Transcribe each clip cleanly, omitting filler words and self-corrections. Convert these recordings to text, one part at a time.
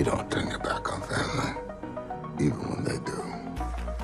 You don't turn your back on family, even when they do.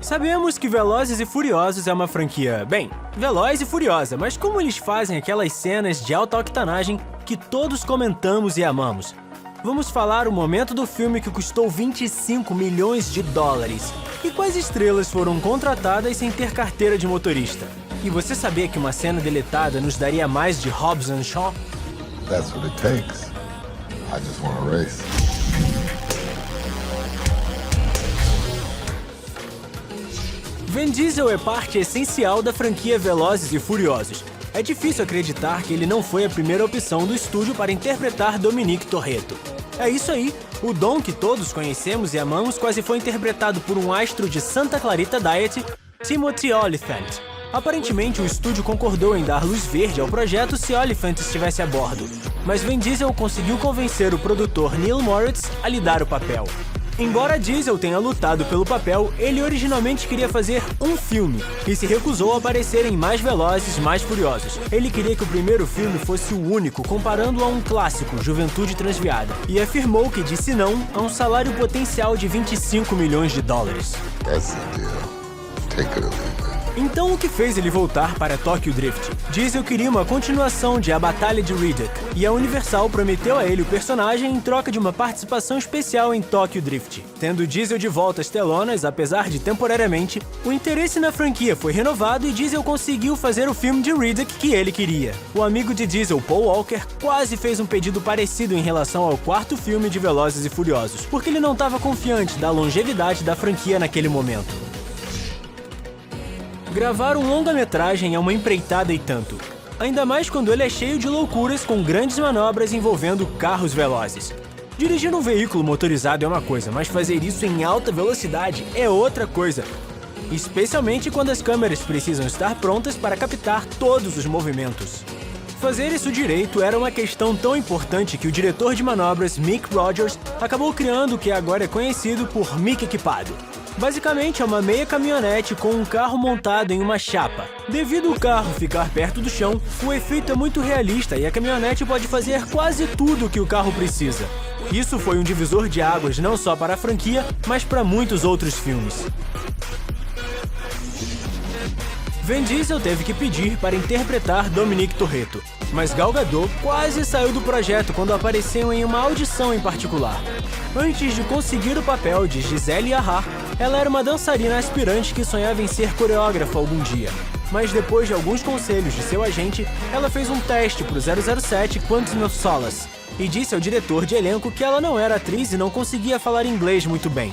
Sabemos que Velozes e Furiosos é uma franquia, bem, veloz e furiosa, mas como eles fazem aquelas cenas de alta octanagem que todos comentamos e amamos? Vamos falar o momento do filme que custou 25 milhões de dólares. E quais estrelas foram contratadas sem ter carteira de motorista? E você sabia que uma cena deletada nos daria mais de Hobbs and Shaw? That's what it takes. I just want to race. Vin Diesel é parte essencial da franquia Velozes e Furiosos. É difícil acreditar que ele não foi a primeira opção do estúdio para interpretar Dominique Toretto. É isso aí, o Dom que todos conhecemos e amamos quase foi interpretado por um astro de Santa Clarita Diet, Timothy Olyphant. Aparentemente, o estúdio concordou em dar luz verde ao projeto se Olyphant estivesse a bordo, mas Vin Diesel conseguiu convencer o produtor Neil Moritz a lhe dar o papel. Embora Diesel tenha lutado pelo papel, ele originalmente queria fazer um filme e se recusou a aparecer em Mais Velozes, Mais Furiosos. Ele queria que o primeiro filme fosse o único, comparando a um clássico, Juventude Transviada, e afirmou que disse não a um salário potencial de 25 milhões de dólares. That's the deal. Take it or leave it. Então o que fez ele voltar para Tokyo Drift? Diesel queria uma continuação de A Batalha de Riddick, e a Universal prometeu a ele o personagem em troca de uma participação especial em Tokyo Drift. Tendo Diesel de volta às telonas, apesar de temporariamente, o interesse na franquia foi renovado e Diesel conseguiu fazer o filme de Riddick que ele queria. O amigo de Diesel, Paul Walker, quase fez um pedido parecido em relação ao quarto filme de Velozes e Furiosos, porque ele não estava confiante da longevidade da franquia naquele momento. Gravar um longa-metragem é uma empreitada e tanto. Ainda mais quando ele é cheio de loucuras com grandes manobras envolvendo carros velozes. Dirigir um veículo motorizado é uma coisa, mas fazer isso em alta velocidade é outra coisa. Especialmente quando as câmeras precisam estar prontas para captar todos os movimentos. Fazer isso direito era uma questão tão importante que o diretor de manobras, Mick Rogers, acabou criando o que agora é conhecido por Mick Equipado. Basicamente é uma meia caminhonete com um carro montado em uma chapa. Devido ao carro ficar perto do chão, o efeito é muito realista e a caminhonete pode fazer quase tudo o que o carro precisa. Isso foi um divisor de águas não só para a franquia, mas para muitos outros filmes. Vin Diesel teve que pedir para interpretar Dominique Toretto, mas Gal Gadot quase saiu do projeto quando apareceu em uma audição em particular. Antes de conseguir o papel de Giselle Yahar, ela era uma dançarina aspirante que sonhava em ser coreógrafa algum dia. Mas depois de alguns conselhos de seu agente, ela fez um teste para o 007 Quantum of Solace e disse ao diretor de elenco que ela não era atriz e não conseguia falar inglês muito bem.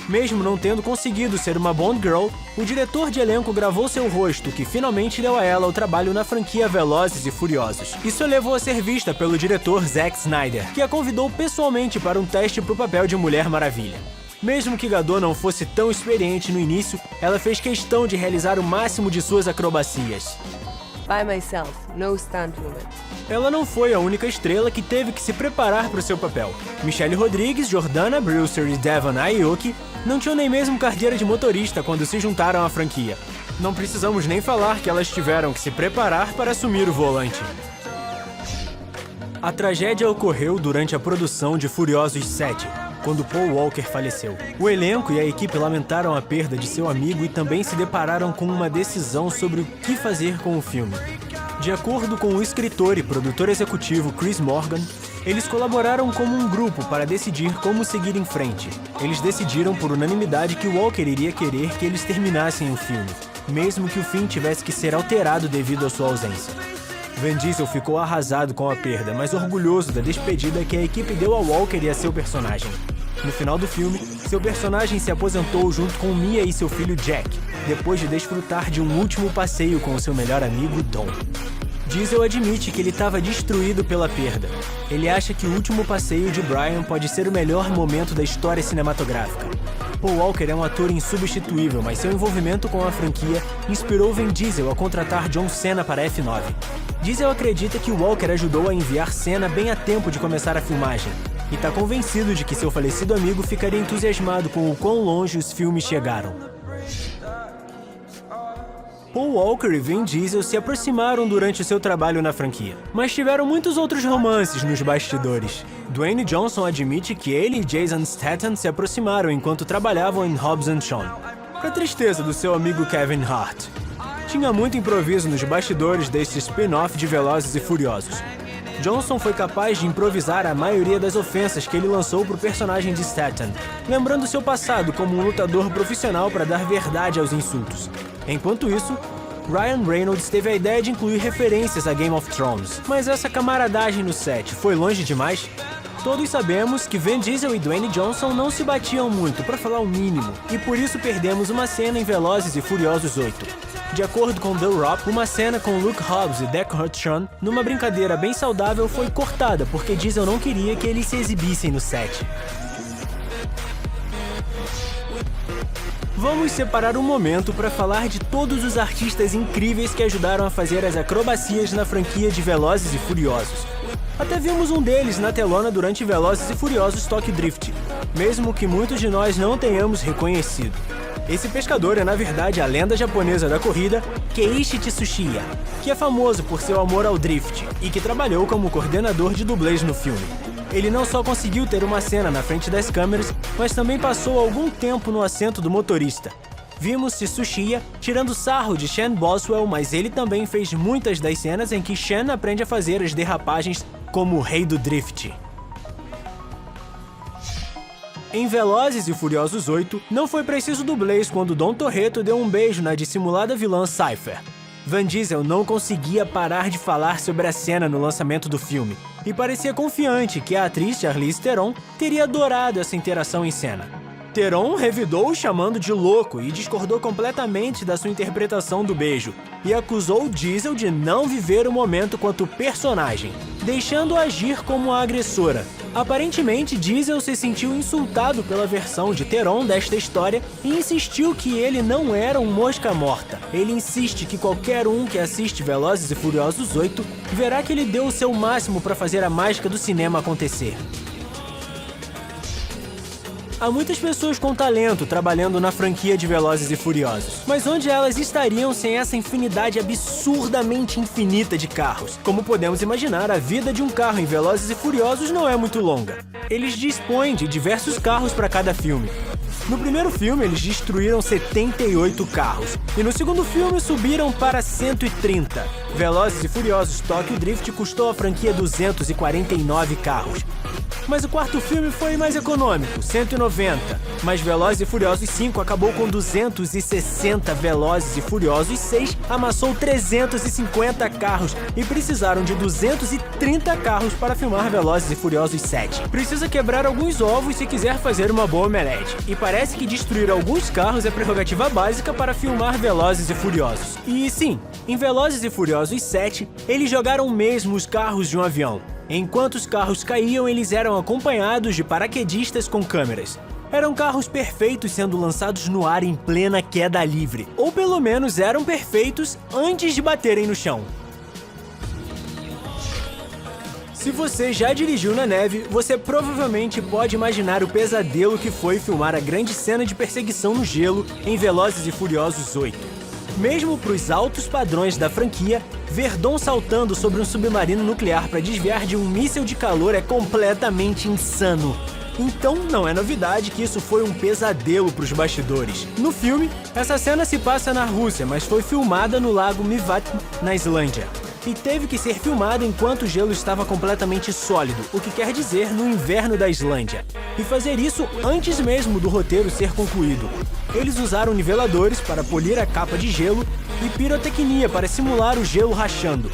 Mesmo não tendo conseguido ser uma Bond Girl, o diretor de elenco gravou seu rosto, que finalmente deu a ela o trabalho na franquia Velozes e Furiosos. Isso a levou a ser vista pelo diretor Zack Snyder, que a convidou pessoalmente para um teste para o papel de Mulher Maravilha. Mesmo que Gadot não fosse tão experiente no início, ela fez questão de realizar o máximo de suas acrobacias. By myself, no stuntwoman. Ela não foi a única estrela que teve que se preparar para o seu papel. Michelle Rodrigues, Jordana Brewster e Devon Aoki não tinham nem mesmo carteira de motorista quando se juntaram à franquia. Não precisamos nem falar que elas tiveram que se preparar para assumir o volante. A tragédia ocorreu durante a produção de Furiosos 7, quando Paul Walker faleceu. O elenco e a equipe lamentaram a perda de seu amigo e também se depararam com uma decisão sobre o que fazer com o filme. De acordo com o escritor e produtor executivo Chris Morgan, eles colaboraram como um grupo para decidir como seguir em frente. Eles decidiram por unanimidade que Walker iria querer que eles terminassem o filme, mesmo que o fim tivesse que ser alterado devido à sua ausência. Vin Diesel ficou arrasado com a perda, mas orgulhoso da despedida que a equipe deu a Walker e a seu personagem. No final do filme, seu personagem se aposentou junto com Mia e seu filho Jack, depois de desfrutar de um último passeio com o seu melhor amigo Dom. Diesel admite que ele estava destruído pela perda. Ele acha que o último passeio de Brian pode ser o melhor momento da história cinematográfica. Paul Walker é um ator insubstituível, mas seu envolvimento com a franquia inspirou Vin Diesel a contratar John Cena para F9. Diesel acredita que Walker ajudou a enviar Cena bem a tempo de começar a filmagem, e está convencido de que seu falecido amigo ficaria entusiasmado com o quão longe os filmes chegaram. Paul Walker e Vin Diesel se aproximaram durante o seu trabalho na franquia, mas tiveram muitos outros romances nos bastidores. Dwayne Johnson admite que ele e Jason Statham se aproximaram enquanto trabalhavam em Hobbs & Shaw, para tristeza do seu amigo Kevin Hart. Tinha muito improviso nos bastidores deste spin-off de Velozes e Furiosos. Johnson foi capaz de improvisar a maioria das ofensas que ele lançou para o personagem de Statham, lembrando seu passado como um lutador profissional para dar verdade aos insultos. Enquanto isso, Ryan Reynolds teve a ideia de incluir referências a Game of Thrones. Mas essa camaradagem no set foi longe demais? Todos sabemos que Vin Diesel e Dwayne Johnson não se batiam muito, para falar o mínimo, e por isso perdemos uma cena em Velozes e Furiosos 8. De acordo com The Rock, uma cena com Luke Hobbs e Deckard Shawn, numa brincadeira bem saudável, foi cortada porque Diesel não queria que eles se exibissem no set. Vamos separar um momento para falar de todos os artistas incríveis que ajudaram a fazer as acrobacias na franquia de Velozes e Furiosos. Até vimos um deles na telona durante Velozes e Furiosos Tokyo Drift, mesmo que muitos de nós não tenhamos reconhecido. Esse pescador é na verdade a lenda japonesa da corrida, Keiichi Tsuchiya, que é famoso por seu amor ao drift e que trabalhou como coordenador de dublês no filme. Ele não só conseguiu ter uma cena na frente das câmeras, mas também passou algum tempo no assento do motorista. Vimos Tsuchiya tirando sarro de Sean Boswell, mas ele também fez muitas das cenas em que Sean aprende a fazer as derrapagens como o rei do drift. Em Velozes e Furiosos 8, não foi preciso dublês quando Dom Toretto deu um beijo na dissimulada vilã Cypher. Vin Diesel não conseguia parar de falar sobre a cena no lançamento do filme, e parecia confiante que a atriz Charlize Theron teria adorado essa interação em cena. Theron revidou o chamando de louco e discordou completamente da sua interpretação do beijo, e acusou Diesel de não viver o momento quanto personagem, deixando-o agir como a agressora. Aparentemente, Diesel se sentiu insultado pela versão de Theron desta história e insistiu que ele não era um mosca morta. Ele insiste que qualquer um que assiste Velozes e Furiosos 8 verá que ele deu o seu máximo para fazer a mágica do cinema acontecer. Há muitas pessoas com talento trabalhando na franquia de Velozes e Furiosos, mas onde elas estariam sem essa infinidade absurdamente infinita de carros? Como podemos imaginar, a vida de um carro em Velozes e Furiosos não é muito longa. Eles dispõem de diversos carros para cada filme. No primeiro filme, eles destruíram 78 carros, e no segundo filme subiram para 130. Velozes e Furiosos Tokyo Drift custou à franquia 249 carros. Mas o quarto filme foi mais econômico, 190. Mas Velozes e Furiosos 5 acabou com 260. Velozes e Furiosos 6 amassou 350 carros e precisaram de 230 carros para filmar Velozes e Furiosos 7. Precisa quebrar alguns ovos se quiser fazer uma boa omelete. E parece que destruir alguns carros é prerrogativa básica para filmar Velozes e Furiosos. E sim, em Velozes e Furiosos 7, eles jogaram mesmo os carros de um avião. Enquanto os carros caíam, eles eram acompanhados de paraquedistas com câmeras. Eram carros perfeitos sendo lançados no ar em plena queda livre. Ou pelo menos eram perfeitos antes de baterem no chão. Se você já dirigiu na neve, você provavelmente pode imaginar o pesadelo que foi filmar a grande cena de perseguição no gelo em Velozes e Furiosos 8. Mesmo para os altos padrões da franquia, ver Dom saltando sobre um submarino nuclear para desviar de um míssil de calor é completamente insano. Então não é novidade que isso foi um pesadelo para os bastidores. No filme, essa cena se passa na Rússia, mas foi filmada no lago Mývatn, na Islândia. E teve que ser filmada enquanto o gelo estava completamente sólido, o que quer dizer no inverno da Islândia. E fazer isso antes mesmo do roteiro ser concluído. Eles usaram niveladores para polir a capa de gelo e pirotecnia para simular o gelo rachando.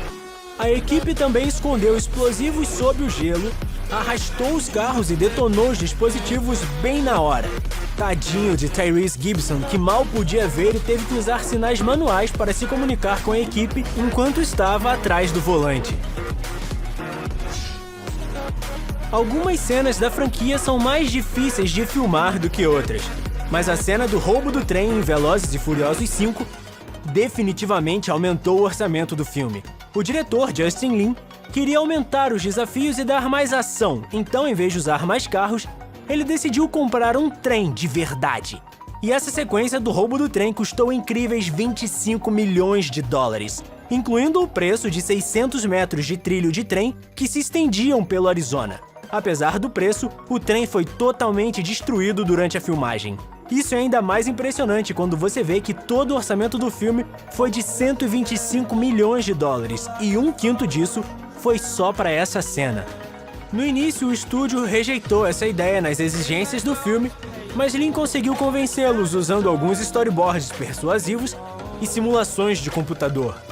A equipe também escondeu explosivos sob o gelo, arrastou os carros e detonou os dispositivos bem na hora. Tadinho de Tyrese Gibson, que mal podia ver e teve que usar sinais manuais para se comunicar com a equipe enquanto estava atrás do volante. Algumas cenas da franquia são mais difíceis de filmar do que outras, mas a cena do roubo do trem em Velozes e Furiosos 5 definitivamente aumentou o orçamento do filme. O diretor, Justin Lin, queria aumentar os desafios e dar mais ação, então em vez de usar mais carros, ele decidiu comprar um trem de verdade. E essa sequência do roubo do trem custou incríveis 25 milhões de dólares, incluindo o preço de 600 metros de trilho de trem que se estendiam pelo Arizona. Apesar do preço, o trem foi totalmente destruído durante a filmagem. Isso é ainda mais impressionante quando você vê que todo o orçamento do filme foi de 125 milhões de dólares e um quinto disso foi só para essa cena. No início, o estúdio rejeitou essa ideia nas exigências do filme, mas Lin conseguiu convencê-los usando alguns storyboards persuasivos e simulações de computador.